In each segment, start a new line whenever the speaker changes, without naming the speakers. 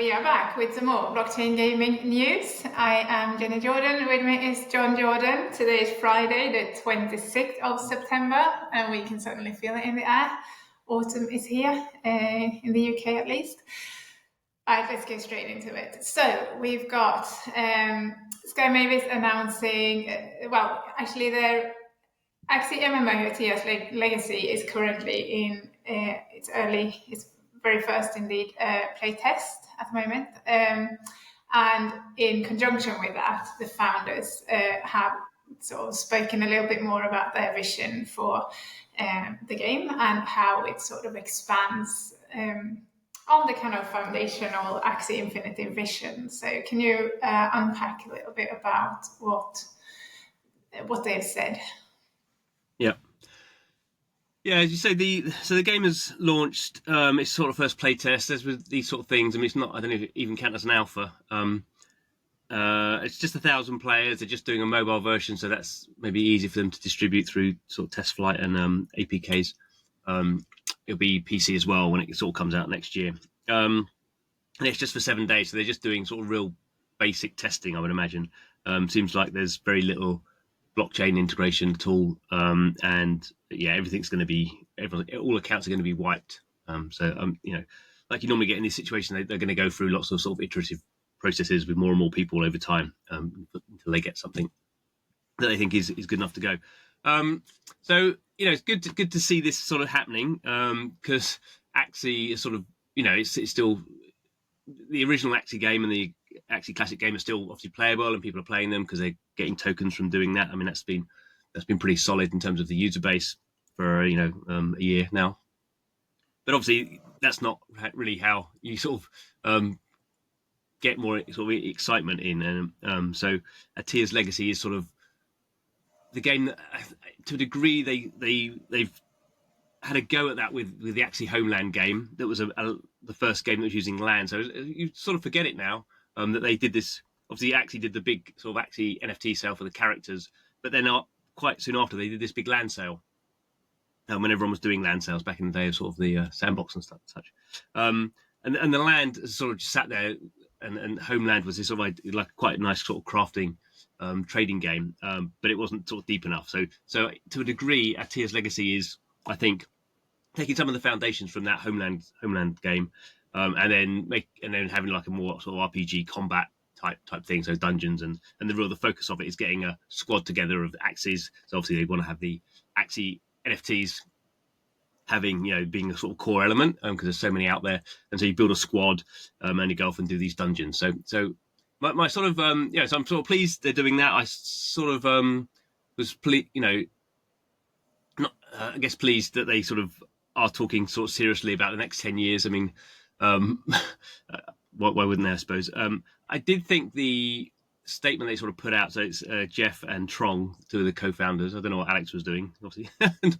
we are back with some more blockchain gaming news. I am Jenny Jordan. With me is John Jordan. Today is Friday, the 26th of September, and we can certainly feel it in the air. Autumn is here, in the UK at least. All right, let's get straight into it. So we've got Sky Mavis announcing, their Axie MMO Atia's legacy is currently in its very first indeed playtest at the moment. And in conjunction with that, the founders have sort of spoken a little bit more about their vision for the game and how it sort of expands on the kind of foundational Axie Infinity vision. So can you unpack a little bit about what they've said?
Yeah, as you say, the game has launched its sort of first playtest. As with these sort of things, I mean, it's not. I don't know if it even count as an alpha. It's just 1,000 players. They're just doing a mobile version, so that's maybe easy for them to distribute through sort of test flight and APKs. It'll be PC as well when it sort of comes out next year. And it's just for 7 days, so they're just doing sort of real basic testing, I would imagine. Seems like there's very little blockchain integration at all, and yeah, everything's going to be all accounts are going to be wiped. Like you normally get in this situation, they're going to go through lots of sort of iterative processes with more and more people over time until they get something that they think is good enough to go. So it's good to see this sort of happening, because Axie is sort of it's still the original Axie game, and the Axie Classic game is still obviously playable, and people are playing them because they're getting tokens from doing that. I mean, that's been pretty solid in terms of the user base for a year now. But obviously, that's not really how you sort of get more sort of excitement in. And so Atia's legacy is sort of the game that, to a degree, they've had a go at that with the Axie Homeland game. That was the first game that was using land. So you sort of forget it now. That they did this. Obviously, Axie did the big sort of Axie NFT sale for the characters, but then quite soon after, they did this big land sale. When everyone was doing land sales back in the day of sort of the sandbox and stuff, such. And the land sort of just sat there, and Homeland was this sort of like quite a nice sort of crafting trading game, but it wasn't sort of deep enough. So to a degree, Atia's legacy is, I think, taking some of the foundations from that Homeland game. And then having like a more sort of RPG combat type thing, so dungeons, and the focus of it is getting a squad together of Axies. So obviously they want to have the Axie NFTs being a sort of core element, because there's so many out there, and so you build a squad and you go off and do these dungeons. So my sort of so I'm sort of pleased they're doing that. I sort of was I guess pleased that they sort of are talking sort of seriously about the next 10 years. I mean, why wouldn't they, I suppose? I did think the statement they sort of put out, so it's Jeff and Trong, two of the co-founders. I don't know what Alex was doing, obviously.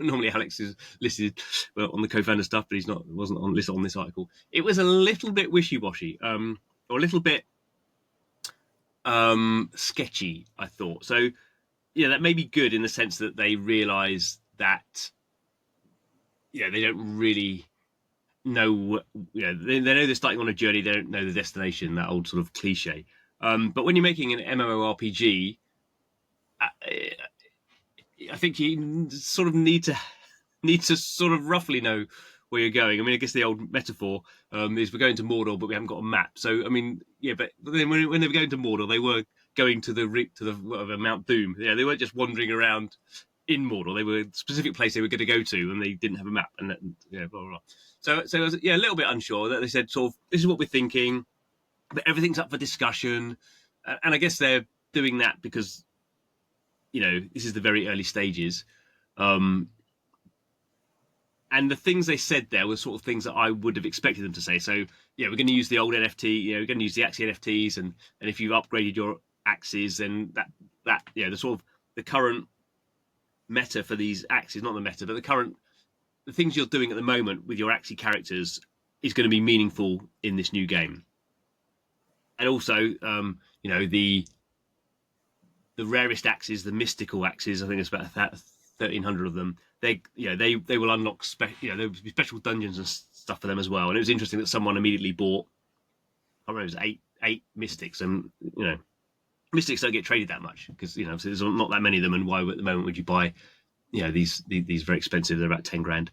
Normally Alex is listed on the co-founder stuff, but wasn't listed on this article. It was a little bit wishy-washy, or a little bit sketchy, I thought. So, that may be good in the sense that they realise that they don't really know, they know they're starting on a journey, they don't know the destination, that old sort of cliche. But when you're making an MMORPG, I think you sort of need to sort of roughly know where you're going. I mean, I guess the old metaphor is we're going to Mordor, but we haven't got a map. So, I mean, but then when they were going to Mordor, they were going to the Mount Doom. Yeah, they weren't just wandering around in Mordor. They were a specific place they were going to go to, and they didn't have a map, and blah blah blah. So I was a little bit unsure. That they said sort of, this is what we're thinking, but everything's up for discussion, and I guess they're doing that because this is the very early stages, and the things they said there were sort of things that I would have expected them to say. So we're going to use the old NFT, we're going to use the Axie NFTs, and if you've upgraded your Axies, then that the sort of the current meta for these Axies, not the meta, but the things you're doing at the moment with your Axie characters is going to be meaningful in this new game. And also, the rarest Axies, the mystical Axies, I think it's about 1,300 of them. They will unlock there will be special dungeons and stuff for them as well. And it was interesting that someone immediately bought remember, it was eight mystics, and mystics don't get traded that much because so there's not that many of them, and why at the moment would you buy these very expensive? They're about 10 grand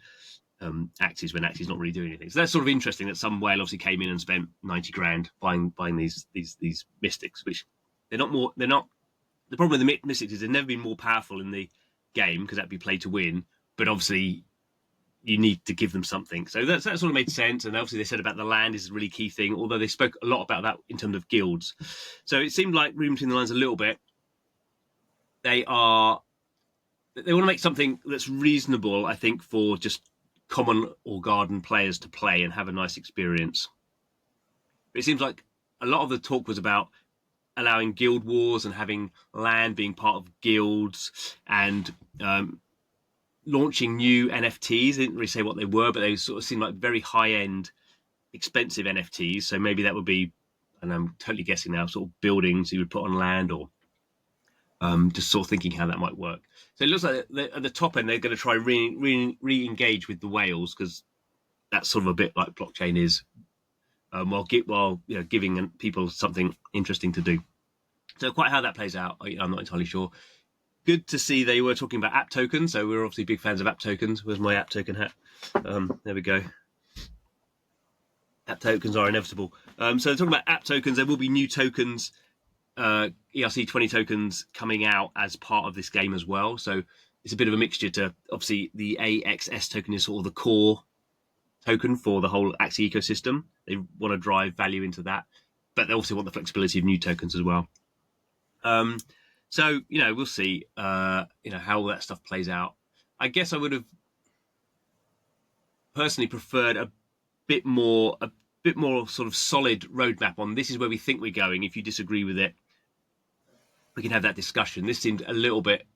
Axies when Axie's not really doing anything. So that's sort of interesting that some whale obviously came in and spent 90 grand buying these mystics, which they're not. The problem with the mystics is they've never been more powerful in the game because that'd be play to win, but obviously you need to give them something. So that sort of made sense. And obviously they said about the land is a really key thing, although they spoke a lot about that in terms of guilds. So it seemed like reading between the lines a little bit, they want to make something that's reasonable, I think, for just common or garden players to play and have a nice experience. But it seems like a lot of the talk was about allowing guild wars and having land being part of guilds and launching new NFTs. They didn't really say what they were, but they sort of seemed like very high-end, expensive NFTs. So maybe that would be, and I'm totally guessing now, sort of buildings you would put on land, or just sort of thinking how that might work. So it looks like at the top end they're going to try re-engage with the whales, because that's sort of a bit like blockchain is, while giving people something interesting to do. So quite how that plays out, I'm not entirely sure. Good to see they were talking about app tokens. So we're obviously big fans of app tokens. Where's my app token hat? There we go. App tokens are inevitable. So they're talking about app tokens. There will be new tokens, ERC20 tokens coming out as part of this game as well. So it's a bit of a mixture to, obviously, the AXS token is sort of the core token for the whole Axie ecosystem. They want to drive value into that, but they also want the flexibility of new tokens as well. So, we'll see, how all that stuff plays out. I guess I would have personally preferred a bit more sort of solid roadmap on this is where we think we're going. If you disagree with it, we can have that discussion. This seemed a little bit,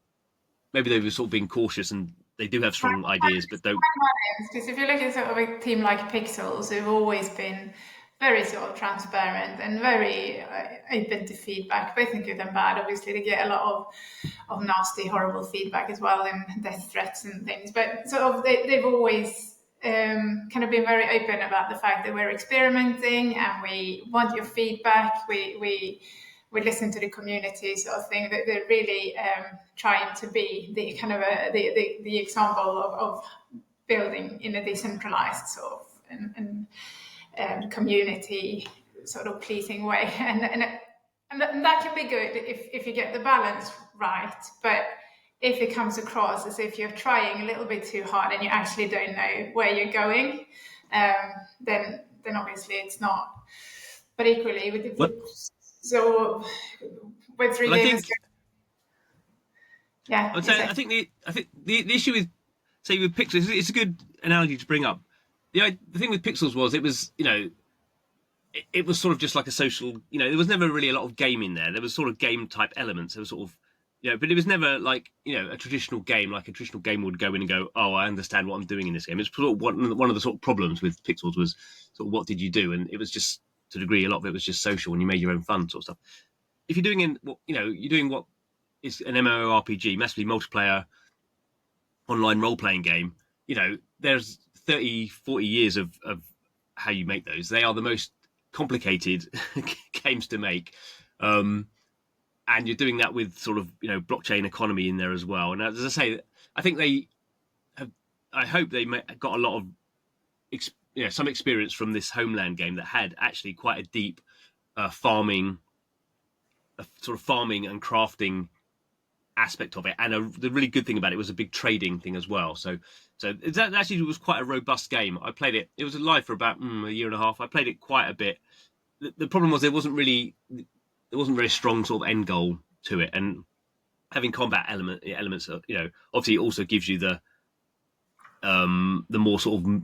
maybe they were sort of being cautious, and they do have strong ideas, but don't.
Because if you look at sort of a team like Pixels, who've always been very sort of transparent and very open to feedback, both in good and bad. Obviously, they get a lot of nasty, horrible feedback as well, and death threats and things. But sort of they've always kind of been very open about the fact that we're experimenting and we want your feedback. We listen to the community, sort of thing. That they're really trying to be the kind of the example of building in a decentralized sort of and community sort of pleasing way, and that can be good if you get the balance right. But if it comes across as if you're trying a little bit too hard and you actually don't know where you're going, then obviously it's not. But equally with Web3 games, yeah.
I think the issue with, say, with Pixels, it's a good analogy to bring up. The thing with Pixels was it was it was sort of just like a social, there was never really a lot of game in there. There was sort of game type elements. There was sort of, but it was never like, a traditional game, like a traditional game would go in and go, oh, I understand what I'm doing in this game. It's sort of one of the sort of problems with Pixels was sort of what did you do? And it was just, to a degree, a lot of it was just social and you made your own fun sort of stuff. If you're doing you're doing what is an MMORPG, massively multiplayer, online role-playing game, there's 30, 40 years of how you make those. They are the most complicated games to make. And you're doing that with sort of, blockchain economy in there as well. And as I say, I think I hope they got a lot of, some experience from this Homeland game that had actually quite a deep farming and crafting aspect of it, and the really good thing about it was a big trading thing as well. So that actually was quite a robust game. I played it. It was live for about a year and a half. I played it quite a bit. The problem was there wasn't very strong sort of end goal to it, and having combat elements, obviously it also gives you the more sort of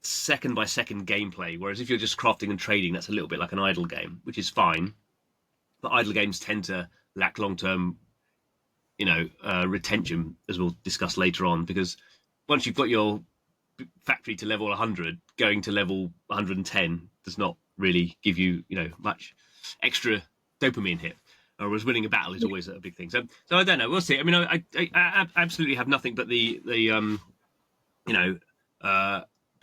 second by second gameplay. Whereas if you're just crafting and trading, that's a little bit like an idle game, which is fine. But idle games tend to lack long-term, retention, as we'll discuss later on, because once you've got your factory to level 100, going to level 110 does not really give you, much extra dopamine hit. Whereas winning a battle is always a big thing. So I don't know. We'll see. I mean, I absolutely have nothing but the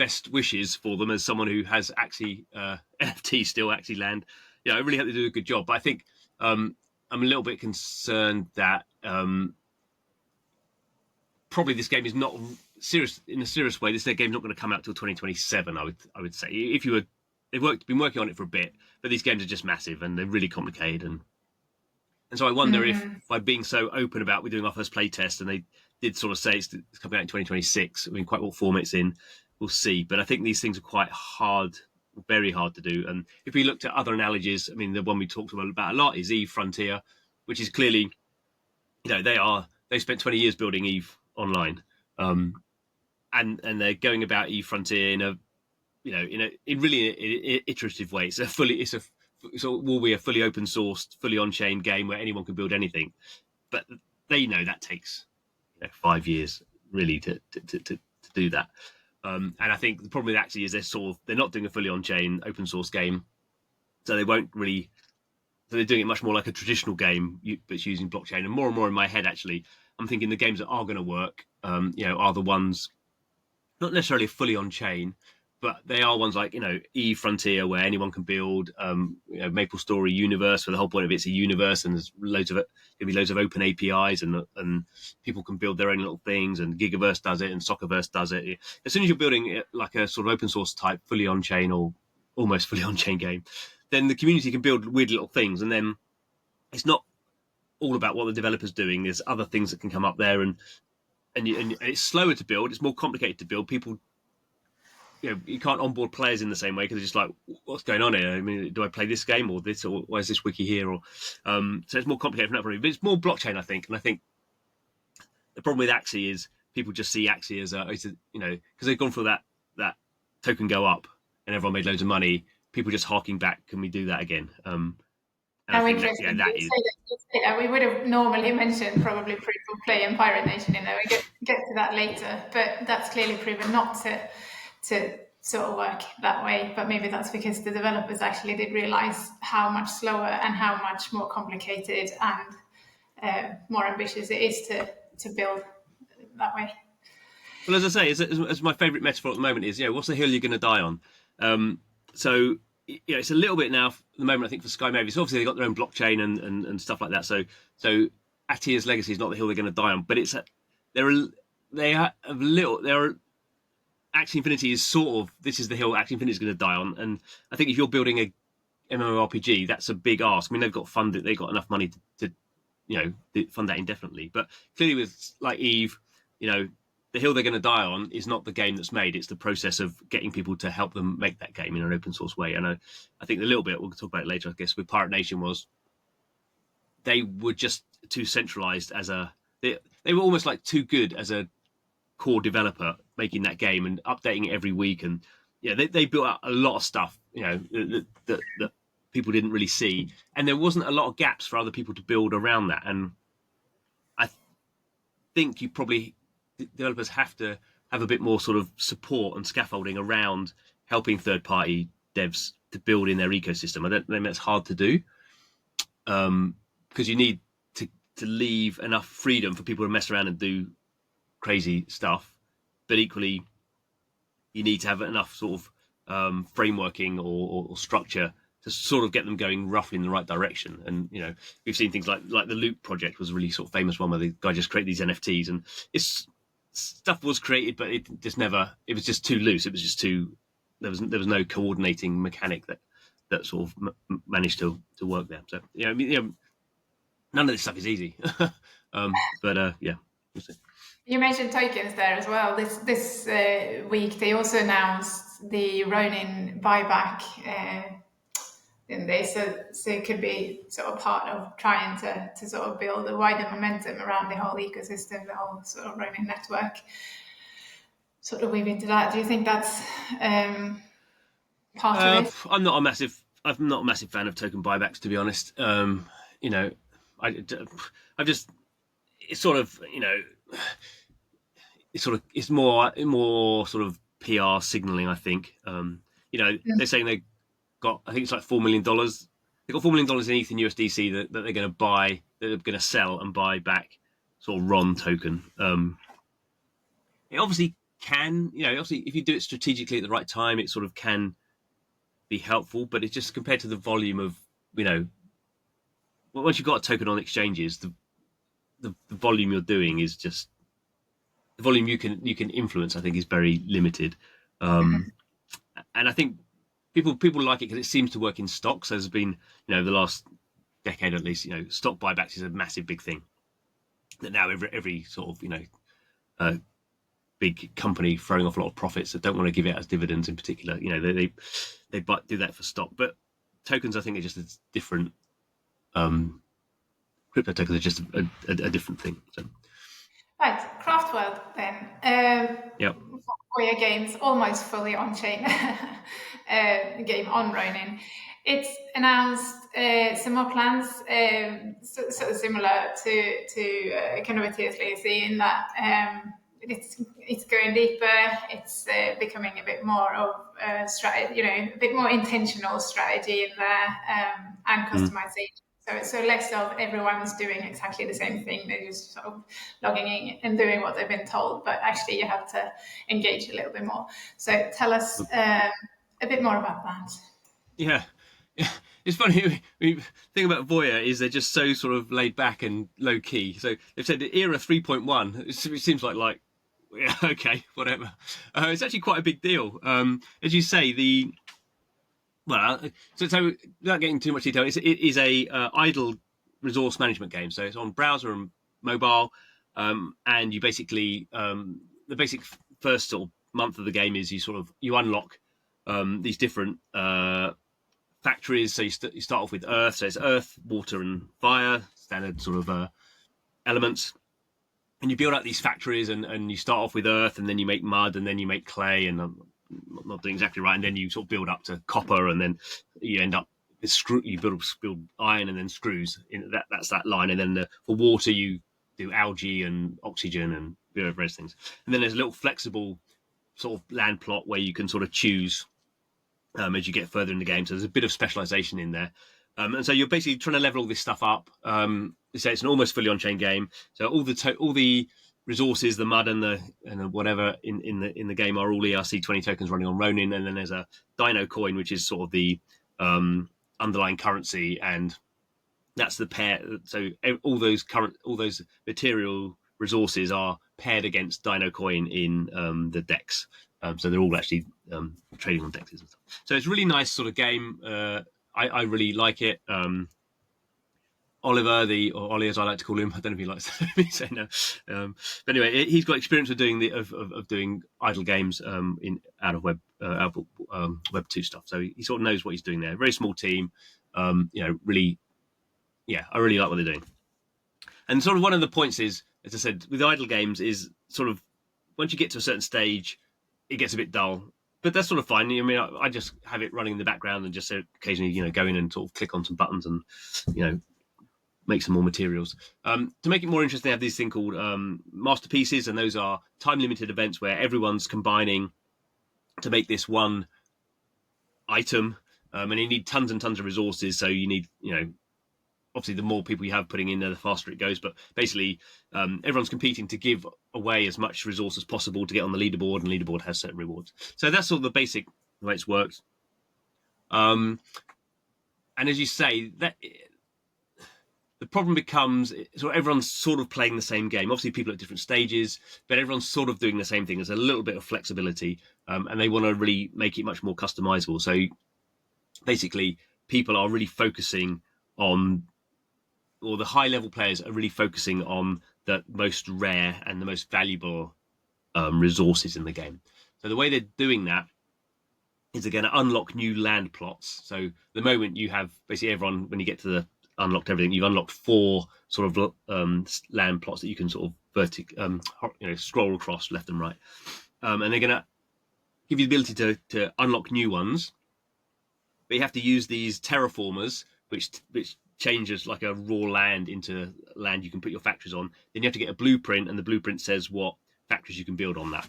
best wishes for them as someone who has Axie NFT still, Axie Land. I really hope they do a good job. But I think I'm a little bit concerned that probably this game is not serious in a serious way. This game's not going to come out till 2027. I would say if you were they've been working on it for a bit, but these games are just massive and they're really complicated and so I wonder if by being so open about we're doing our first playtest, and they did sort of say it's coming out in 2026. I mean, quite what form it's in, we'll see. But I think these things are quite hard, very hard to do. And if we looked at other analogies, I mean, the one we talked about a lot is Eve Frontier, which is clearly, they spent 20 years building Eve Online, and they're going about Eve Frontier in a really iterative way. So will be a fully open sourced, fully on-chain game where anyone can build anything, but they know that takes 5 years really to do that. And I think the problem with Axie is they're not doing a fully on-chain open source game, so they won't really. So they're doing it much more like a traditional game, but it's using blockchain. And more in my head, actually, I'm thinking the games that are going to work, are the ones not necessarily fully on-chain, but they are ones like Eve Frontier, where anyone can build Maple Story universe, where the whole point of it's a universe, and there's loads of open APIs, and people can build their own little things, and Gigaverse does it, and Soccerverse does it. As soon as you're building it like a sort of open source type, fully on chain or almost fully on chain game, then the community can build weird little things, and then it's not all about what the developer's doing. There's other things that can come up there, and it's slower to build. It's more complicated to build. People. You can't onboard players in the same way because they're just like, what's going on here? I mean, do I play this game or this, or why is this wiki here? Or so it's more complicated from that point of view. But it's more blockchain, I think. And I think the problem with Axie is people just see Axie as because they've gone for that token go up and everyone made loads of money. People just harking back. Can we do that again? And
interesting.
That is.
We would have normally mentioned probably proof of play and Pirate Nation in there. We get to that later, but that's clearly proven not to sort of work that way. But maybe that's because the developers actually did realize how much slower and how much more complicated and more ambitious it is to build that way.
Well, as I say, as my favourite metaphor at the moment is, what's the hill you're going to die on? So it's a little bit now at the moment, I think, for Sky Mavis. Obviously, they've got their own blockchain and stuff like that. So Atia's legacy is not the hill they're going to die on, but Axie Infinity is this is the hill Axie Infinity is going to die on. And I think if you're building a MMORPG, that's a big ask. I mean, they've got enough money to fund that indefinitely. But clearly with like Eve, the hill they're going to die on is not the game that's made. It's the process of getting people to help them make that game in an open source way. And I think a little bit, we'll talk about it later, I guess, with Pirate Nation was they were just too centralized they were almost like too good as a core developer making that game and updating it every week, and they built out a lot of stuff that people didn't really see, and there wasn't a lot of gaps for other people to build around that. And I think developers have to have a bit more sort of support and scaffolding around helping third-party devs to build in their ecosystem. I don't think that's hard to do, because you need to leave enough freedom for people to mess around and do crazy stuff, but equally you need to have enough sort of frameworking or structure to sort of get them going roughly in the right direction. And we've seen things like the Loop project was a really sort of famous one where the guy just created these NFTs, and stuff was created, but it was just too loose. It was just there was no coordinating mechanic that sort of managed to work there. So none of this stuff is easy. But we'll see.
You mentioned tokens there as well. This week they also announced the Ronin buyback, didn't they? So it could be sort of part of trying to sort of build a wider momentum around the whole ecosystem, the whole sort of Ronin network. Sort of weave into that. Do you think that's part of it?
I'm not a massive fan of token buybacks, to be honest. It's more sort of PR signaling, I think. They're saying they got, I think it's like $4 million. They got $4 million in ETH and USDC that they're going to buy, that they're going to sell and buy back sort of RON token. It obviously can, obviously if you do it strategically at the right time, it sort of can be helpful, but it's just compared to the volume of, once you've got a token on exchanges, the volume you're doing is just, the volume you can influence, I think, is very limited. And I think people like it because it seems to work in stocks. There's been, the last decade at least, stock buybacks is a massive big thing that now every sort of, big company throwing off a lot of profits that don't want to give it as dividends in particular, they do that for stock. But tokens, I think, are just a different, crypto tokens are just a different thing. So.
Right, Craftworld then.
Yep.
For your games, almost fully on-chain game on Ronin. It's announced some more plans, sort of similar to kind of a Tears Lazy in that it's going deeper. It's becoming a bit more of a strategy, a bit more intentional strategy in there, and customization. So less of everyone's doing exactly the same thing. They're just sort of logging in and doing what they've been told, but actually you have to engage a little bit more. So tell us a bit more about that.
Yeah. It's funny. The thing about Voya is they're just so sort of laid back and low key. So they've said the era 3.1. It seems like yeah, okay, whatever. It's actually quite a big deal. As you say, so without getting too much detail, it is a idle resource management game. So it's on browser and mobile, and you basically the basic first sort of month of the game is you unlock these different factories. So you start off with Earth. So it's Earth, water, and fire, standard sort of elements. And you build out these factories, and you start off with Earth, and then you make mud, and then you make clay, and not doing exactly right, and then you sort of build up to copper, and then you end up with you build iron and then screws. That's that line, and then for water you do algae and oxygen and various things, and then there's a little flexible sort of land plot where you can sort of choose as you get further in the game. So there's a bit of specialization in there, and so you're basically trying to level all this stuff up. So it's an almost fully on-chain game. So all the resources, the mud and the whatever in the game are all ERC20 tokens running on Ronin, and then there's a Dino coin, which is sort of the underlying currency, and that's the pair. So all those material resources are paired against Dino coin in the DEX. So they're all actually trading on DEXs and stuff. So it's a really nice sort of game. I really like it. Oliver, or Ollie as I like to call him, I don't know if he likes me saying no. But anyway, he's got experience with doing doing idle games out of Web 2 stuff. So he sort of knows what he's doing there. Very small team, really, yeah, I really like what they're doing. And sort of one of the points is, as I said, with idle games is sort of once you get to a certain stage, it gets a bit dull. But that's sort of fine. I mean, I just have it running in the background and just occasionally, go in and sort of click on some buttons and, make some more materials. To make it more interesting, they have this thing called masterpieces, and those are time-limited events where everyone's combining to make this one item, and you need tons and tons of resources. So you need, obviously the more people you have putting in there, the faster it goes. But basically, everyone's competing to give away as much resource as possible to get on the leaderboard, and leaderboard has certain rewards. So that's sort of the basic way it's worked. And as you say, that the problem becomes everyone's sort of playing the same game. Obviously, people at different stages, but everyone's sort of doing the same thing. There's a little bit of flexibility, and they want to really make it much more customizable. So basically, people are really focusing on, or the high-level players are really focusing on the most rare and the most valuable resources in the game. So the way they're doing that is they're going to unlock new land plots. So the moment you have basically everyone, when you get to the unlocked everything, you've unlocked 4 sort of land plots that you can sort of scroll across left and right, and they're going to give you the ability to unlock new ones, but you have to use these terraformers, which changes like a raw land into land you can put your factories on. Then you have to get a blueprint, and the blueprint says what factories you can build on that.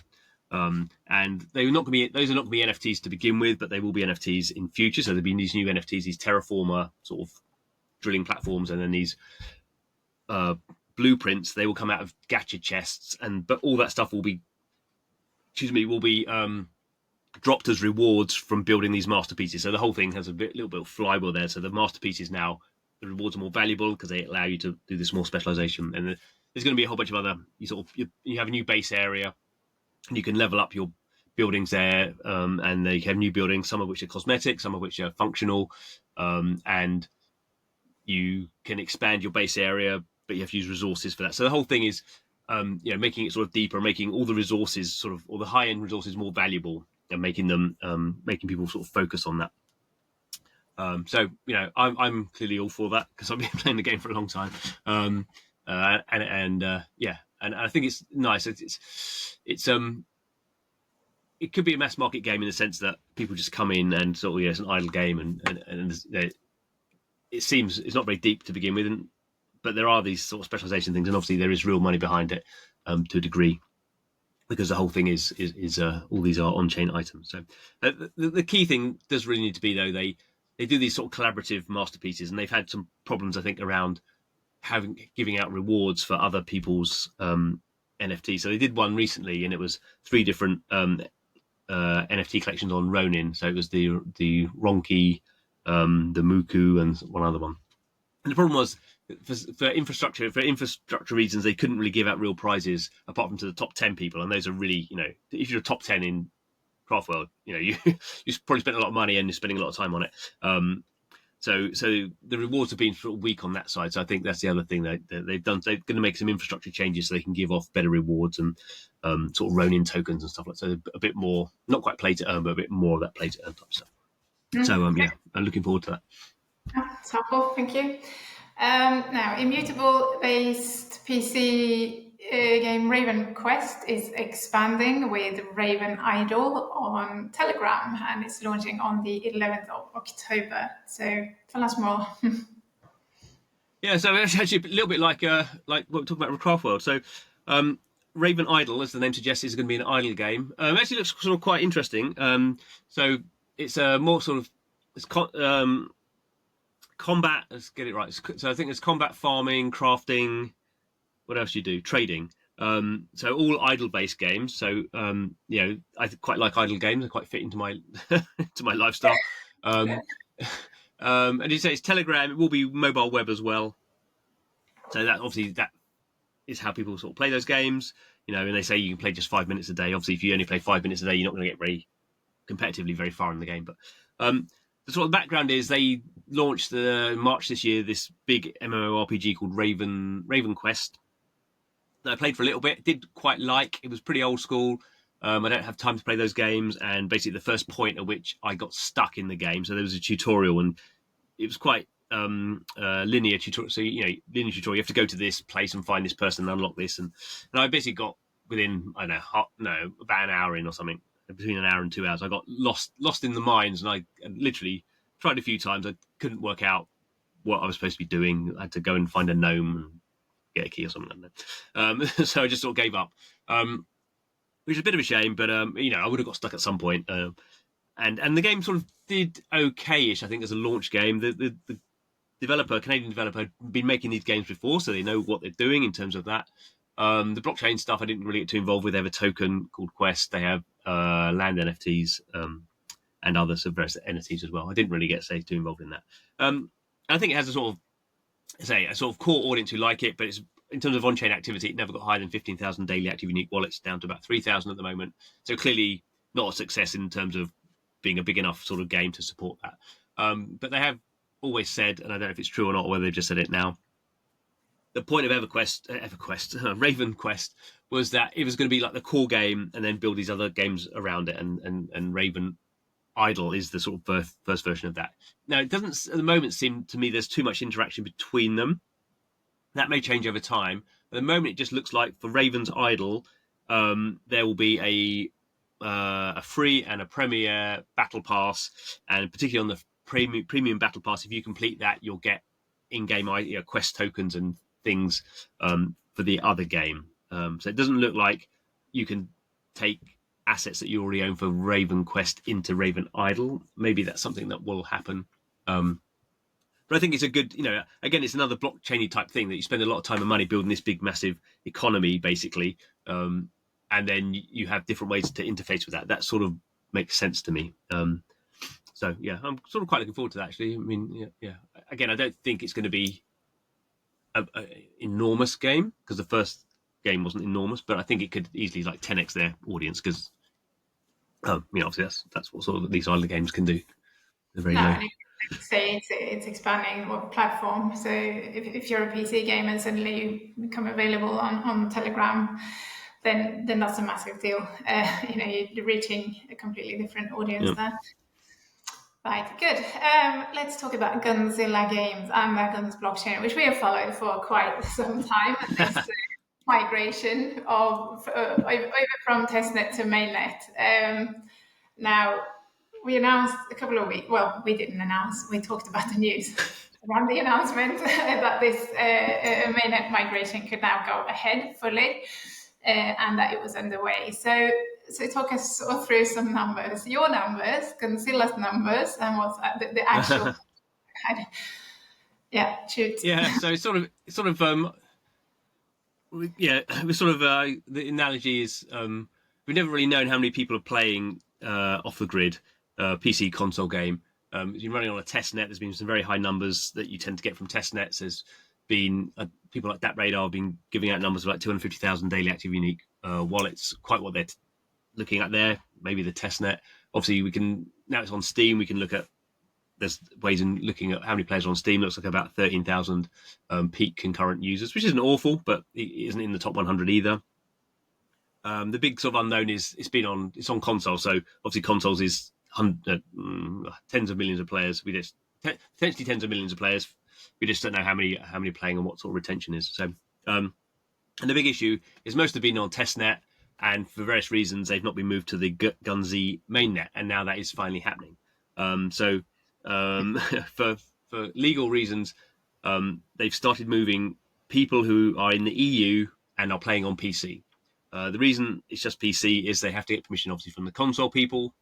And those are not going to be NFTs to begin with, but they will be NFTs in future. So there'll be these new NFTs, these terraformer sort of drilling platforms, and then these blueprints. They will come out of gacha chests, but all that stuff will be will be dropped as rewards from building these masterpieces. So the whole thing has little bit of flywheel there. So the masterpieces now, the rewards are more valuable because they allow you to do this more specialization. And there's going to be a whole bunch of other. You have a new base area, and you can level up your buildings there, and they have new buildings, some of which are cosmetic, some of which are functional, and you can expand your base area, but you have to use resources for that. So the whole thing is, making it sort of deeper, making all the resources or the high end resources more valuable, and making people sort of focus on that. So I'm clearly all for that because I've been playing the game for a long time, and I think it's nice. It could be a mass market game in the sense that people just come in and sort of it's an idle game, and it seems it's not very deep to begin with, but there are these sort of specialization things, and obviously there is real money behind it to a degree, because the whole thing is all these are on-chain items. So the key thing does really need to be, though, they do these sort of collaborative masterpieces, and they've had some problems, I think, around giving out rewards for other people's NFTs. So they did one recently, and it was 3 different NFT collections on Ronin. So it was the Ronki, the Muku, and one other one. And the problem was, for infrastructure reasons, they couldn't really give out real prizes apart from to the top 10 people, and those are really, if you're a top 10 in Craftworld, you probably spent a lot of money and you're spending a lot of time on it. So the rewards have been sort of weak on that side. So I think that's the other thing that they've done. They're going to make some infrastructure changes so they can give off better rewards and sort of Ronin tokens and stuff like that. So a bit more, not quite play to earn, but a bit more of that play to earn type stuff. So I'm looking forward to that.
That's helpful, thank you. Now, Immutable-based PC game RavenQuest is expanding with RavenIdle on Telegram, and it's launching on the 11th of October. So tell us more.
Yeah, so it's actually a little bit like what we talked about with Craftworld. So RavenIdle, as the name suggests, is going to be an idle game. It actually looks sort of quite interesting. So it's more sort of combat. Let's get it right. So I think it's combat, farming, crafting. What else do you do? Trading. So all idle-based games. So I quite like idle games. They quite fit into my into my lifestyle. And you say it's Telegram. It will be mobile web as well. So that is how people sort of play those games. And they say you can play just 5 minutes a day. Obviously, if you only play 5 minutes a day, you're not going to get very competitively very far in the game. But the sort of background is they launched in March this year this big MMORPG called RavenQuest. That I played for a little bit. Did quite like. It was pretty old school. I don't have time to play those games, and basically the first point at which I got stuck in the game. So there was a tutorial, and it was quite linear tutorial. So linear tutorial. You have to go to this place and find this person and unlock this, and I basically got within about an hour in or something. Between an hour and 2 hours, I got lost in the mines, and I literally tried a few times. I couldn't work out what I was supposed to be doing. I had to go and find a gnome and get a key or something like that. So I just sort of gave up, which is a bit of a shame. But I would have got stuck at some point. And the game sort of did okay-ish, I think, as a launch game. The Canadian developer, had been making these games before, so they know what they're doing in terms of that. The blockchain stuff I didn't really get too involved with. They have a token called Quest. They have land NFTs and other various NFTs as well. I didn't really get too involved in that. I think it has a sort of core audience who like it, but it's, in terms of on-chain activity, it never got higher than 15,000 daily active unique wallets, down to about 3,000 at the moment. So clearly not a success in terms of being a big enough sort of game to support that. But they have always said, and I don't know if it's true or not, or whether they've just said it now, the point of RavenQuest was that it was going to be like the core game and then build these other games around it. And RavenIdle is the sort of first version of that. Now, it doesn't at the moment seem to me there's too much interaction between them. That may change over time. At the moment, it just looks like for RavenIdle, there will be a free and a premier battle pass, and particularly on the premium battle pass, if you complete that, you'll get in-game quest tokens and things for the other game. So it doesn't look like you can take assets that you already own for RavenQuest into RavenIdle. Maybe that's something that will happen. But I think it's a good, again, it's another blockchainy type thing that you spend a lot of time and money building this big, massive economy, basically. And and then you have different ways to interface with that. That sort of makes sense to me. So yeah, I'm sort of quite looking forward to that, actually. I mean, yeah. Again, I don't think it's going to be an enormous game, because the first game wasn't enormous, but I think it could easily 10x their audience, because obviously that's what sort of these idle games can do. They're very low.
Say it's expanding what platform. So if you're a PC game and suddenly you become available on Telegram, then that's a massive deal. You're reaching a completely different audience there. Right, good. Let's talk about Gunzilla games and the Guns blockchain, which we have followed for quite some time. This migration of over from testnet to mainnet. Now, we announced a couple of weeks. Well, we didn't announce. We talked about the news around the announcement that this mainnet migration could now go ahead fully, and that it was underway. So talk us through some numbers, your numbers, Gunzilla's numbers, and what's the actual. Yeah, shoot.
Yeah, so it's sort of the analogy is we've never really known how many people are playing off the grid PC console game. It's been running on a test net. There's been some very high numbers that you tend to get from test nets. There's been people like DapRadar have been giving out numbers of 250,000 daily active unique wallets. Quite what they're looking at there. Maybe the test net. Obviously, now it's on Steam. We can look at. There's ways in looking at how many players are on Steam. Looks like about 13,000 peak concurrent users, which isn't awful, but it isn't in the top 100 either. The big sort of unknown is it's on console. So obviously consoles is tens of millions of players. We just potentially tens of millions of players. We just don't know how many playing and what sort of retention is. So and the big issue is most have been on testnet, and for various reasons they've not been moved to the Gunzilla mainnet, and now that is finally happening. For legal reasons, they've started moving people who are in the EU and are playing on PC. The reason it's just PC is they have to get permission, obviously, from the console people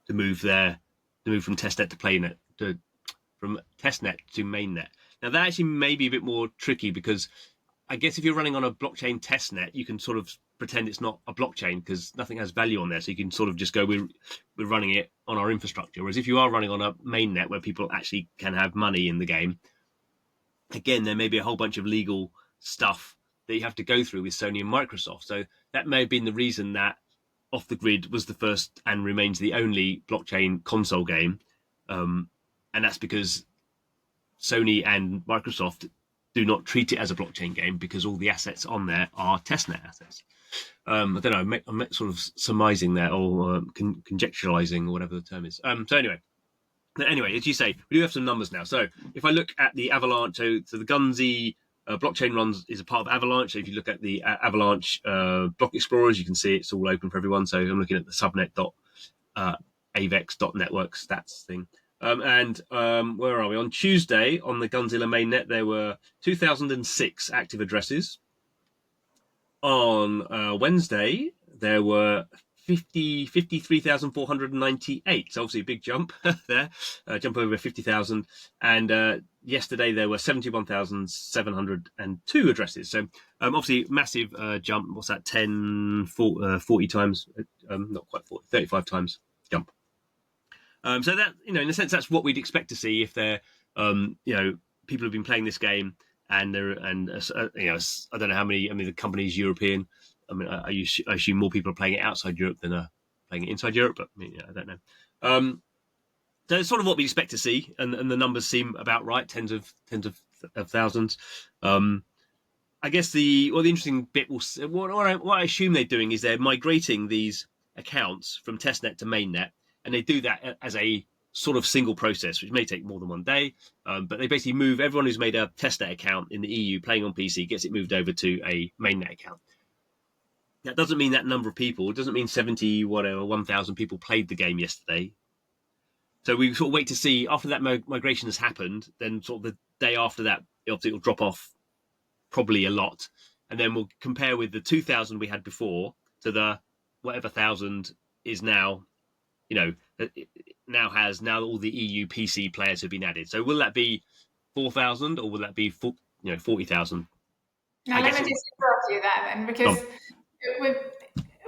to move from testnet to playnet, from testnet to mainnet. Now that actually may be a bit more tricky, because I guess if you're running on a blockchain testnet, you can sort of pretend it's not a blockchain because nothing has value on there. So you can sort of just go, we're running it on our infrastructure. Whereas if you are running on a mainnet where people actually can have money in the game, again, there may be a whole bunch of legal stuff that you have to go through with Sony and Microsoft. So that may have been the reason that Off the Grid was the first and remains the only blockchain console game. And that's because Sony and Microsoft do not treat it as a blockchain game, because all the assets on there are testnet assets. I don't know, I'm sort of surmising there, or conjecturalizing, or whatever the term is. So anyway, as you say, we do have some numbers now. So if I look at the Avalanche, so the Gunzilla blockchain runs is a part of Avalanche. So if you look at the Avalanche block explorers, you can see it's all open for everyone. So I'm looking at the subnet.avex.network stats thing. Where are we? On Tuesday, on the Gunzilla mainnet, there were 2,006 active addresses. On Wednesday, there were 53,498. So obviously a big jump there, jump over 50,000. And yesterday there were 71,702 addresses. So obviously massive jump. What's that? 40 times? Not quite 40, 35 times jump. So that, in a sense, that's what we'd expect to see if they're, people have been playing this game, and I don't know how many. I mean, the company's European. I mean, I assume more people are playing it outside Europe than are playing it inside Europe, but I don't know. So it's sort of what we expect to see, and the numbers seem about right, tens of thousands. I guess the interesting bit what I assume they're doing is they're migrating these accounts from testnet to mainnet, and they do that as a sort of single process, which may take more than one day. But they basically move everyone who's made a testnet account in the EU playing on PC, gets it moved over to a mainnet account. That doesn't mean that number of people. It doesn't mean 1,000 people played the game yesterday. So we sort of wait to see after that migration has happened. Then sort of the day after that, obviously it'll drop off probably a lot, and then we'll compare with the 2,000 we had before to the whatever 1,000 is now. Now all the EU PC players have been added. So will that be 4,000 or will that be 40,000?
Now let me just interrupt you there then, because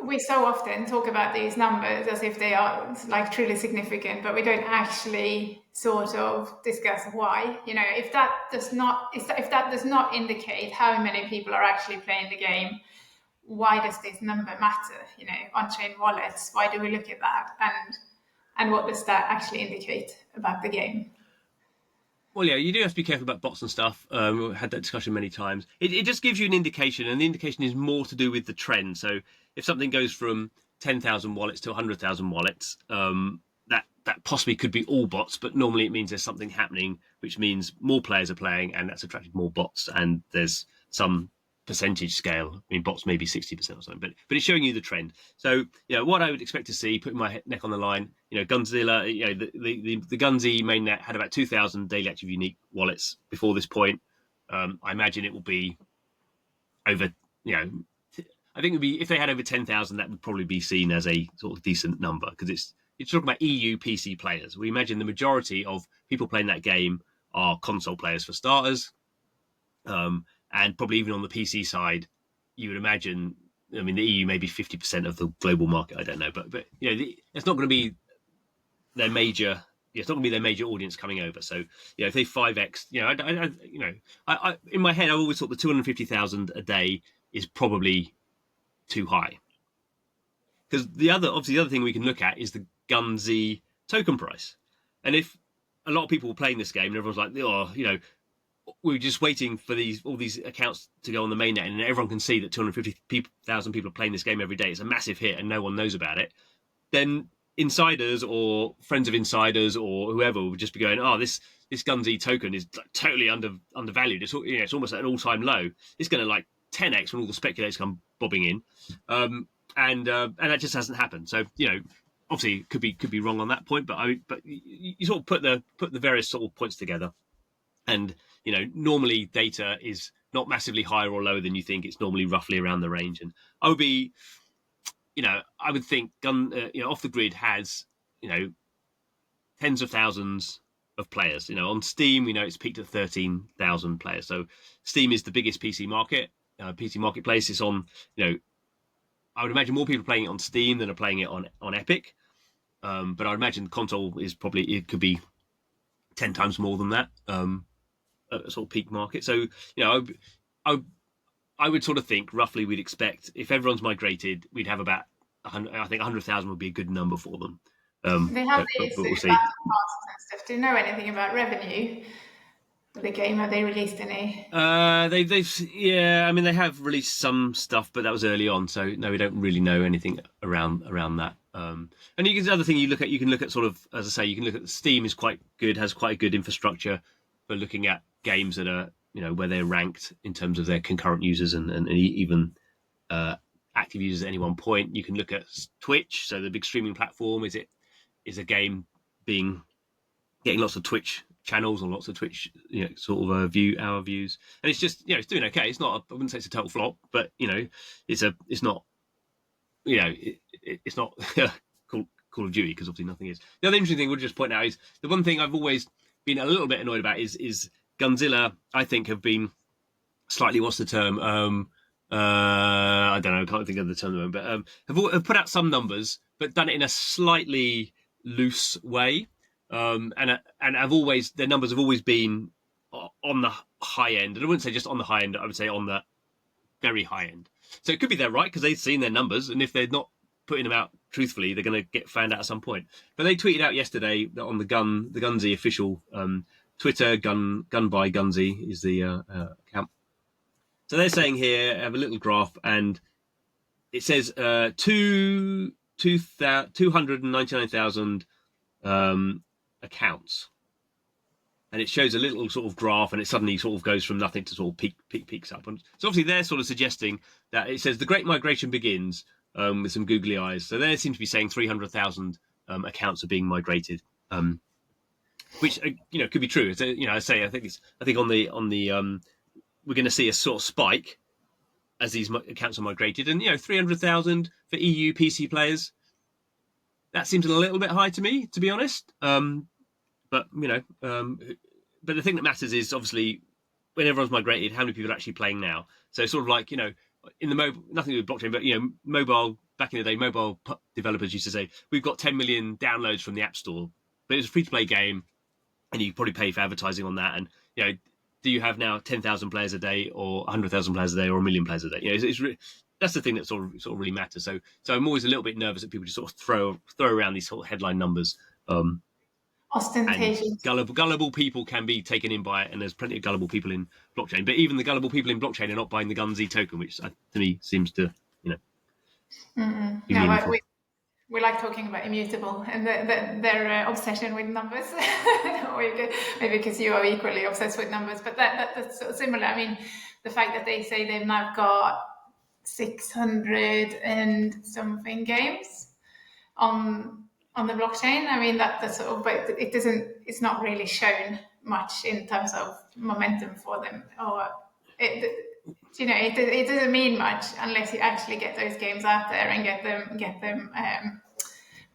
we so often talk about these numbers as if they are like truly significant, but we don't actually sort of discuss why. You know, if that does not indicate how many people are actually playing the game, why does this number matter? You know, on-chain wallets, why do we look at that, and what does that actually indicate about the game?
Well, yeah, you do have to be careful about bots and stuff. We've had that discussion many times. It just gives you an indication, and the indication is more to do with the trend. So if something goes from 10,000 wallets to 100,000 wallets, that possibly could be all bots, but normally it means there's something happening, which means more players are playing, and that's attracted more bots, and there's some percentage scale. I mean, bots maybe 60% or something, but it's showing you the trend. So, what I would expect to see, putting my neck on the line, Gunzilla, the Gunzy mainnet had about 2,000 daily active unique wallets before this point. I imagine it will be over, I think it would be, if they had over 10,000, that would probably be seen as a sort of decent number, because it's talking about EU PC players. We imagine the majority of people playing that game are console players for starters. And probably even on the PC side, you would imagine, I mean, the EU may be 50% of the global market. I don't know, but it's not going to be their major. It's not going to be their major audience coming over. So if they 5x, I in my head I always thought the 250,000 a day is probably too high, because the other thing we can look at is the Gunzy token price, and if a lot of people were playing this game and everyone's like, we were just waiting for all these accounts to go on the mainnet, and everyone can see that 250,000 people are playing this game every day. It's a massive hit, and no one knows about it. Then insiders or friends of insiders or whoever would just be going, "Oh, this Gunzy token is totally undervalued. It's almost at an all-time low. It's going to like 10x when all the speculators come bobbing in," and that just hasn't happened. So obviously could be wrong on that point, but you sort of put the various sort of points together. And, normally data is not massively higher or lower than you think. It's normally roughly around the range. And I would be, I would think Off the Grid has, tens of thousands of players. On Steam, we know it's peaked at 13,000 players. So Steam is the biggest PC marketplace. It's on, I would imagine more people playing it on Steam than are playing it on Epic. But I would imagine console is it could be 10 times more than that. A sort of peak market. So I would sort of think roughly we'd expect, if everyone's migrated, we'd have about 100, I think 100,000 would be a good number for them.
They have these
we'll see.
battle passes and stuff. Do you know anything about revenue for the game? Have they released any?
I mean, they have released some stuff, but that was early on, so no, we don't really know anything around that. And the other thing you can look at sort of, as I say, you can look at Steam is quite good, has quite a good infrastructure for looking at games that are, where they're ranked in terms of their concurrent users and even active users at any one point. You can look at Twitch, so the big streaming platform. Is a game getting lots of Twitch channels or lots of Twitch, sort of hour views, and it's just, it's doing okay. It's not, I wouldn't say it's a total flop, but it's not, it's not Call of Duty, because obviously nothing is. The other interesting thing we'll just point out is the one thing I've always been a little bit annoyed about is Gunzilla, I think, have been slightly, what's the term? I don't know, I can't think of the term, but have put out some numbers, but done it in a slightly loose way. And their numbers have always been on the high end. And I wouldn't say just on the high end, I would say on the very high end. So it could be they're right because they've seen their numbers, and if they're not putting them out truthfully, they're going to get found out at some point. But they tweeted out yesterday that on the Gunzy official Twitter, gun by Gunzy is the account. So they're saying here, I have a little graph, and it says 299,000 accounts, and it shows a little sort of graph, and it suddenly sort of goes from nothing to sort of peaks up. And so obviously they're sort of suggesting that it says the Great Migration begins, with some googly eyes. So they seem to be saying 300,000 accounts are being migrated, which could be true. So, I think on the we're going to see a sort of spike as these accounts are migrated, and 300,000 for EU PC players. That seems a little bit high to me, to be honest. But the thing that matters is obviously when everyone's migrated, how many people are actually playing now. So sort of like, in the mobile, nothing to do with blockchain, but mobile, back in the day, mobile developers used to say we've got 10 million downloads from the App Store, but it's a free-to-play game, and you probably pay for advertising on that. And do you have now 10,000 players a day, or 100,000 players a day, or 1,000,000 players a day? That's the thing that sort of really matters. So I'm always a little bit nervous that people just sort of throw around these sort of headline numbers.
Ostentatious.
Gullible people can be taken in by it, and there's plenty of gullible people in blockchain. But even the gullible people in blockchain are not buying the Gunzilla token, which to me seems to, be meaningful.
We like talking about Immutable and their obsession with numbers. Maybe because you are equally obsessed with numbers, but that's sort of similar. I mean, the fact that they say they've now got 600 and something games on the blockchain. I mean, that's sort of, but it's not really shown much in terms of momentum for them, or it doesn't mean much unless you actually get those games out there and get them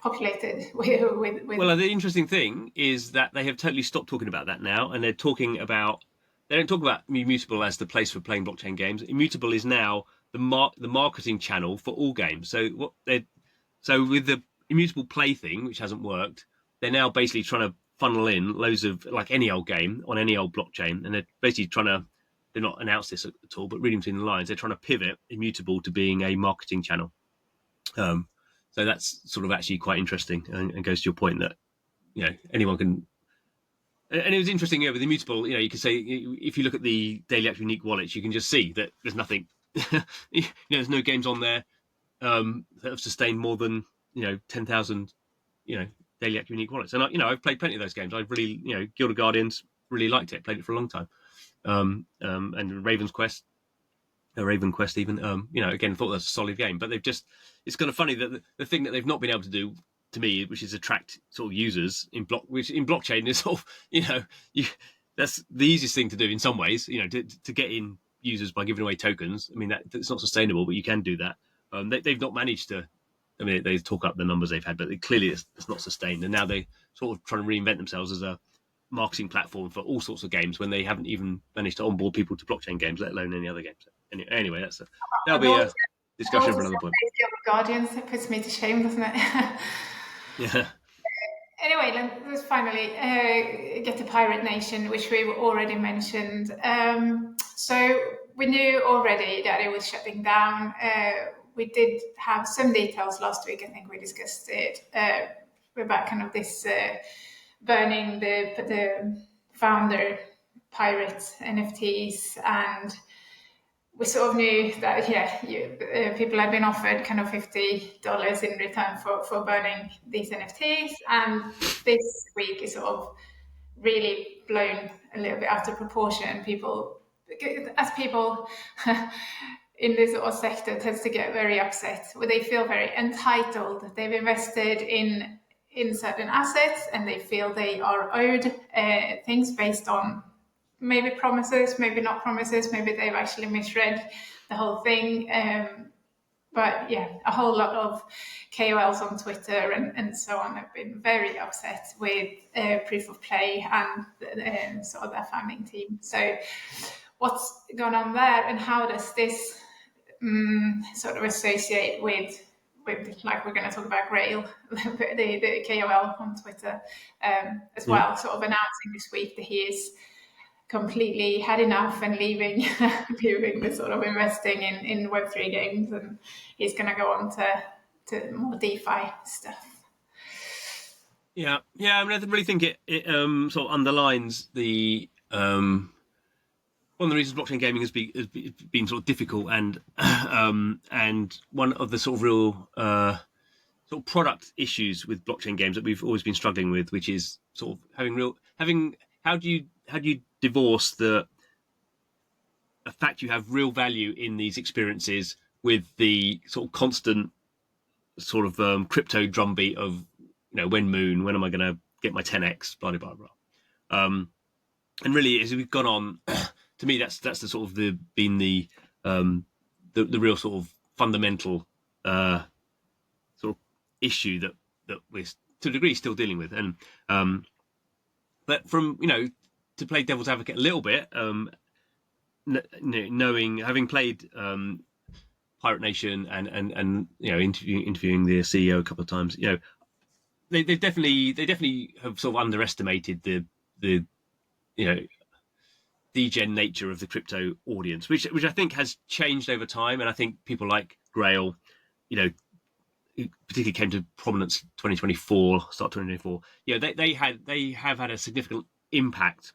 populated with.
Well, the interesting thing is that they have totally stopped talking about that now, and they're talking about. They don't talk about Immutable as the place for playing blockchain games. Immutable is now the marketing channel for all games. So with the Immutable Play thing, which hasn't worked, they're now basically trying to funnel in loads of like any old game on any old blockchain, and they're basically trying to. They're not announced this at all, but reading between the lines, they're trying to pivot Immutable to being a marketing channel. So that's sort of actually quite interesting, and goes to your point that anyone can. And it was interesting, with Immutable, you could say if you look at the daily active unique wallets, you can just see that there's nothing. There's no games on there that have sustained more than 10,000 daily active unique wallets. And I've played plenty of those games. I've really Guild of Guardians, really liked it. Played it for a long time. And RavenQuest even, again, thought that's a solid game. But it's kind of funny that the thing that they've not been able to do, to me, which is attract sort of users which in blockchain is sort of, that's the easiest thing to do in some ways, to get in users by giving away tokens. I mean, that's not sustainable, but you can do that. They've not managed to. I mean, they talk up the numbers they've had, but clearly it's not sustained. And now they're sort of trying to reinvent themselves as a marketing platform for all sorts of games when they haven't even managed to onboard people to blockchain games, let alone any other games. Anyway, that'll be a discussion for another point.
Guardians, it puts me to shame, doesn't it?
Yeah.
Anyway, let's finally get to Pirate Nation, which we've already mentioned. So we knew already that it was shutting down. We did have some details last week. I think we discussed it about kind of this burning the founder Pirate NFTs, and we sort of knew that people had been offered kind of $50 in return for burning these NFTs, and this week is sort of really blown a little bit out of proportion. People in this sort of sector tends to get very upset, where they feel very entitled. They've invested in certain assets, and they feel they are owed things based on maybe promises, maybe not promises, maybe they've actually misread the whole thing. But yeah, a whole lot of KOLs on Twitter and so on have been very upset with Proof of Play and sort of their founding team. So what's going on there, and how does this sort of associate with like we're going to talk about Grail, the KOL on Twitter as well, sort of announcing this week that he is completely had enough and leaving the sort of investing in Web3 games, and he's going to go on to more DeFi stuff.
Yeah. I mean, I really think it sort of underlines the one of the reasons blockchain gaming has been sort of difficult, and one of the sort of real sort of product issues with blockchain games that we've always been struggling with, which is sort of having how do you divorce the fact you have real value in these experiences with the sort of constant sort of crypto drumbeat of when am I going to get my 10x, blah blah blah. And really, as we've gone on, to me that's the sort of the real sort of fundamental sort of issue that we're to a degree still dealing with. And but from to play devil's advocate a little bit, knowing, having played Pirate Nation and interviewing the CEO a couple of times, they definitely have sort of underestimated the degen nature of the crypto audience, which I think has changed over time. And I think people like Grail, particularly came to prominence 2024. They have had a significant impact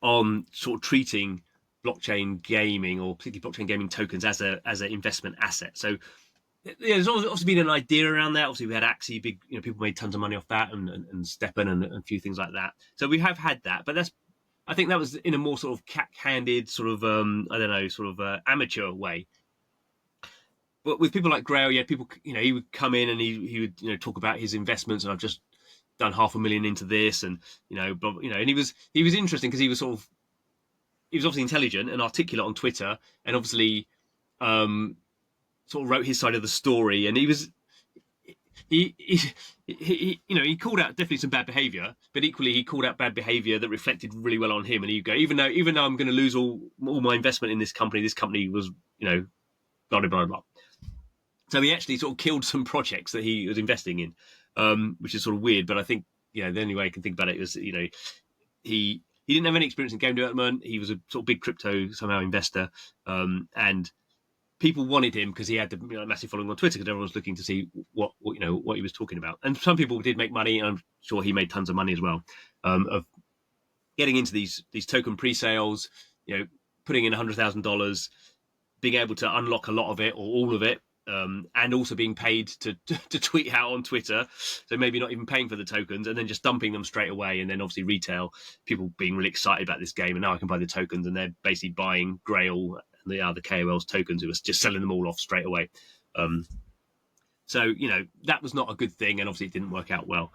on sort of treating blockchain gaming, or particularly blockchain gaming tokens, as an investment asset. So there's obviously been an idea around that. Obviously, we had Axie, big, people made tons of money off that, and Steppen and a few things like that. So we have had that, but I think that was in a more sort of cack-handed, sort of amateur way. But with people like Grail, people, he would come in and he would talk about his investments, and I've just done $500,000 into this, and and he was interesting because he was obviously intelligent and articulate on Twitter, and obviously sort of wrote his side of the story, and he called out definitely some bad behavior, but equally he called out bad behavior that reflected really well on him. And he'd go, even though I'm going to lose all my investment in this company was blah blah blah blah. So he actually sort of killed some projects that he was investing in, which is sort of weird. But I think the only way I can think about it was he didn't have any experience in game development. He was a sort of big crypto somehow investor, and people wanted him because he had the massive following on Twitter, because everyone was looking to see what he was talking about. And some people did make money, and I'm sure he made tons of money as well, of getting into these token pre-sales, putting in $100,000, being able to unlock a lot of it or all of it, and also being paid to tweet out on Twitter. So maybe not even paying for the tokens, and then just dumping them straight away. And then obviously retail, people being really excited about this game, and now I can buy the tokens, and they're basically buying Grail and the other KOL's tokens, who was just selling them all off straight away. So that was not a good thing, and obviously it didn't work out well.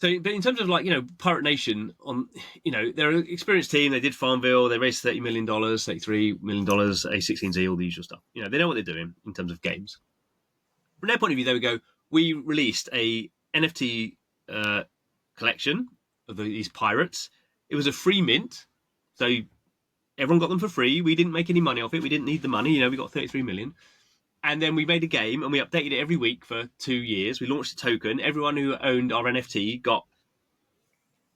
But in terms of Pirate Nation, they're an experienced team. They did Farmville. They raised $30 million, $33 million, A16Z, all the usual stuff. They know what they're doing in terms of games. From their point of view, they would go, we released a NFT collection of these pirates. It was a free mint, so everyone got them for free. We didn't make any money off it. We didn't need the money. We got 33 million. And then we made a game, and we updated it every week for 2 years. We launched a token. Everyone who owned our NFT got,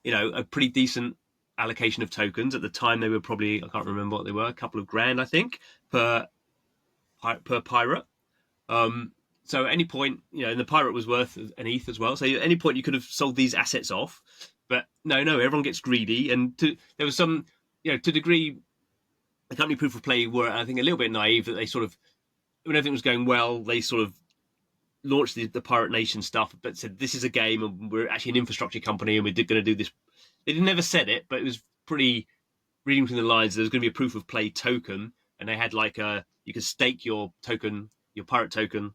a pretty decent allocation of tokens. At the time, they were probably, I can't remember what they were, a couple of grand, I think, per pirate. So at any point, and the pirate was worth an ETH as well. So at any point, you could have sold these assets off. But no, everyone gets greedy. And there was some, to a degree, the company Proof of Play were, I think, a little bit naive, that they sort of, when everything was going well, they sort of launched the Pirate Nation stuff, but said, this is a game, and we're actually an infrastructure company, and we're going to do this. They never said it, but it was pretty, reading between the lines, there was going to be a Proof of Play token, and they had you could stake your token, your pirate token,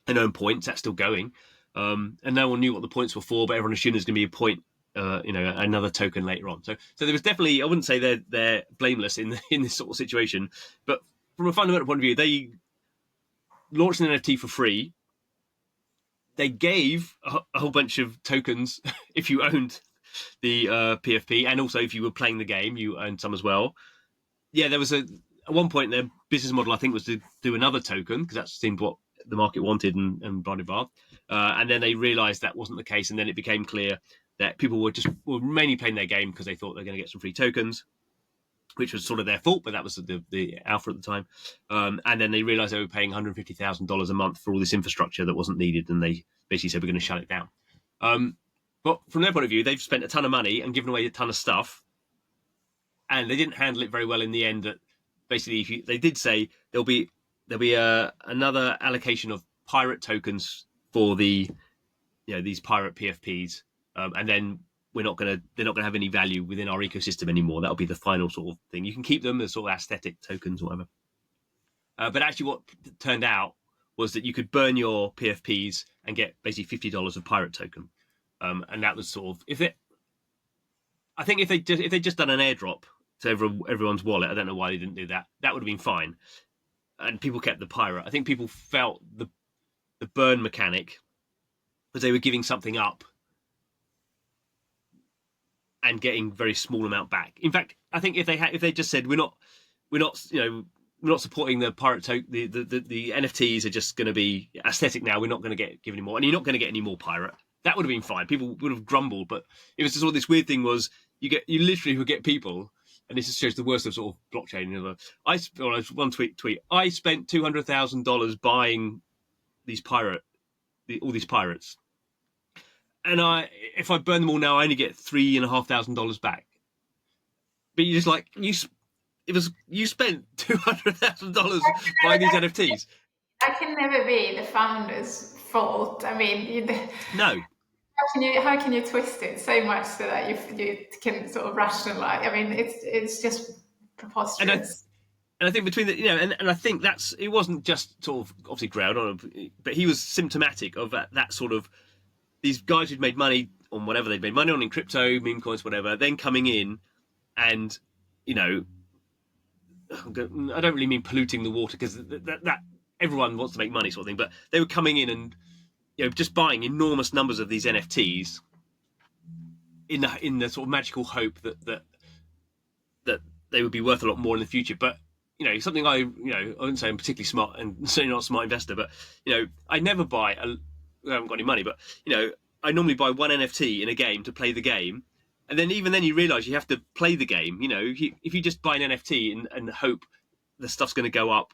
and earn points. That's still going. And no one knew what the points were for, but everyone assumed there's going to be a point, another token later on. So there was definitely, I wouldn't say they're blameless in this sort of situation, but from a fundamental point of view, they launched an NFT for free. They gave a whole bunch of tokens if you owned the PFP, and also if you were playing the game, you owned some as well. Yeah, there was at one point their business model, I think, was to do another token, because that seemed what the market wanted, and blah, blah, blah. And then they realized that wasn't the case, and then it became clear that people were mainly playing their game because they thought they were going to get some free tokens, which was sort of their fault, but that was the alpha at the time. And then they realized they were paying $150,000 a month for all this infrastructure that wasn't needed, and they basically said, we're going to shut it down. But from their point of view, they've spent a ton of money and given away a ton of stuff, and they didn't handle it very well in the end. That basically, they did say there'll be another allocation of pirate tokens for the these pirate PFPs, and then they're not going to have any value within our ecosystem anymore. That'll be the final sort of thing. You can keep them as sort of aesthetic tokens or whatever. But actually what turned out was that you could burn your PFPs and get basically $50 of pirate token. And that was sort of, I think if they just done an airdrop to everyone's wallet, I don't know why they didn't do that. That would have been fine. And people kept the pirate. I think people felt the burn mechanic, because they were giving something up and getting very small amount back. In fact, I think if they just said, we're not we're not supporting the pirate the NFTs are just going to be aesthetic now. We're not going to give any more, and you're not going to get any more pirate. That would have been fine. People would have grumbled, but it was just sort of this weird thing was you literally would get people, and this shows the worst of sort of blockchain. One tweet. I spent $200,000 buying these all these pirates, and if I burn them all now, I only get $3,500 back. But you're just like you spent $200,000 buying these NFTs.
That can never be the founder's fault. I mean,
no.
How can you twist it so much so that you can sort of rationalize? I mean, it's just preposterous.
And I think between and I think it wasn't just sort of obviously ground on, but he was symptomatic of that sort of these guys who'd made money on whatever they'd made money on in crypto, meme coins, whatever, then coming in and, I don't really mean polluting the water because that everyone wants to make money sort of thing, but they were coming in and, just buying enormous numbers of these NFTs in the sort of magical hope that they would be worth a lot more in the future. But, something I wouldn't say I'm particularly smart and certainly not a smart investor, but, I never buy, I haven't got any money, but, I normally buy one NFT in a game to play the game. And then even then you realise you have to play the game. If you just buy an NFT and hope the stuff's going to go up,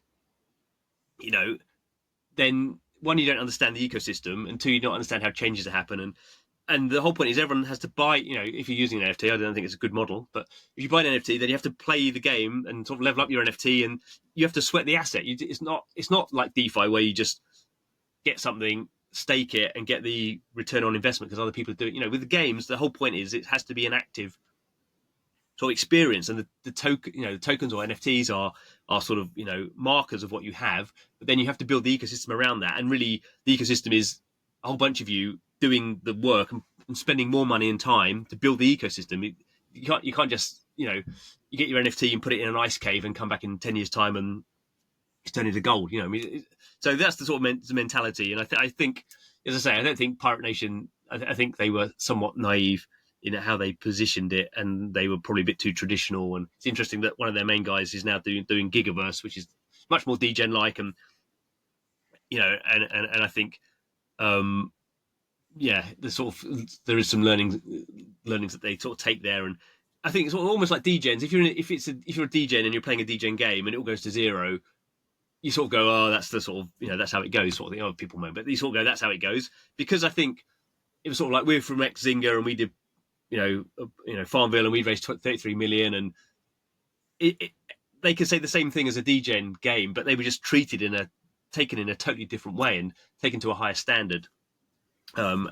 then one, you don't understand the ecosystem, and two, you don't understand how changes happen. And the whole point is everyone has to buy, if you're using an NFT, I don't think it's a good model, but if you buy an NFT, then you have to play the game and sort of level up your NFT, and you have to sweat the asset. It's not like DeFi where you just get something, stake it, and get the return on investment because other people do it. With the games, the whole point is it has to be an active sort of experience, and the tokens or NFTs are sort of markers of what you have, but then you have to build the ecosystem around that, and really the ecosystem is a whole bunch of you doing the work and spending more money and time to build the ecosystem. You can't just you get your NFT and put it in an ice cave and come back in 10 years time and it's turned into gold. So that's the sort of mentality, and I think, as I say, I don't think Pirate Nation. I think they were somewhat naive in how they positioned it, and they were probably a bit too traditional. And it's interesting that one of their main guys is now doing Gigaverse, which is much more degen like, and and I think, there is some learnings that they sort of take there, and I think it's almost like degens. If you're a degen and you're playing a degen game and it all goes to zero, you sort of go, oh, that's the sort of that's how it goes, sort of thing. Oh, people moan, but you sort of go, that's how it goes, because I think it was sort of like we're from Zynga and we did Farmville and we raised 33 million, and they could say the same thing as a degen game, but they were just taken in a totally different way and taken to a higher standard. But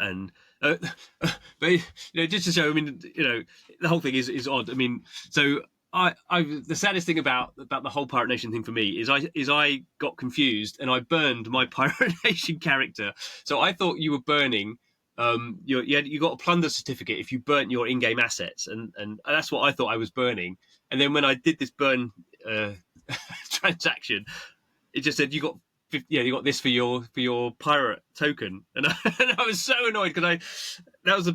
just to show, I mean, the whole thing is odd. I mean, so the saddest thing about the whole Pirate Nation thing for me is I got confused and I burned my Pirate Nation character. So I thought you were burning. You got a plunder certificate if you burnt your in-game assets, and that's what I thought I was burning. And then when I did this burn transaction, it just said you got this for your pirate token, and I was so annoyed because that was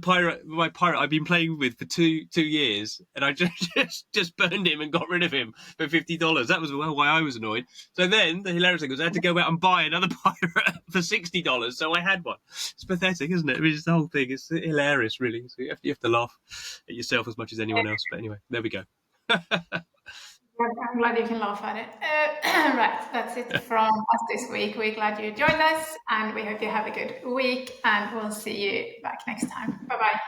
my pirate I've been playing with for two years, and I just burned him and got rid of him for $50. That was why I was annoyed. So then the hilarious thing was I had to go out and buy another pirate for $60. So I had one. It's pathetic, isn't it? I mean, just the whole thing is hilarious, really. So you have to laugh at yourself as much as anyone else. But anyway, there we go.
I'm glad you can laugh at it. Right, that's it from us this week. We're glad you joined us, and we hope you have a good week, and we'll see you back next time. Bye-bye.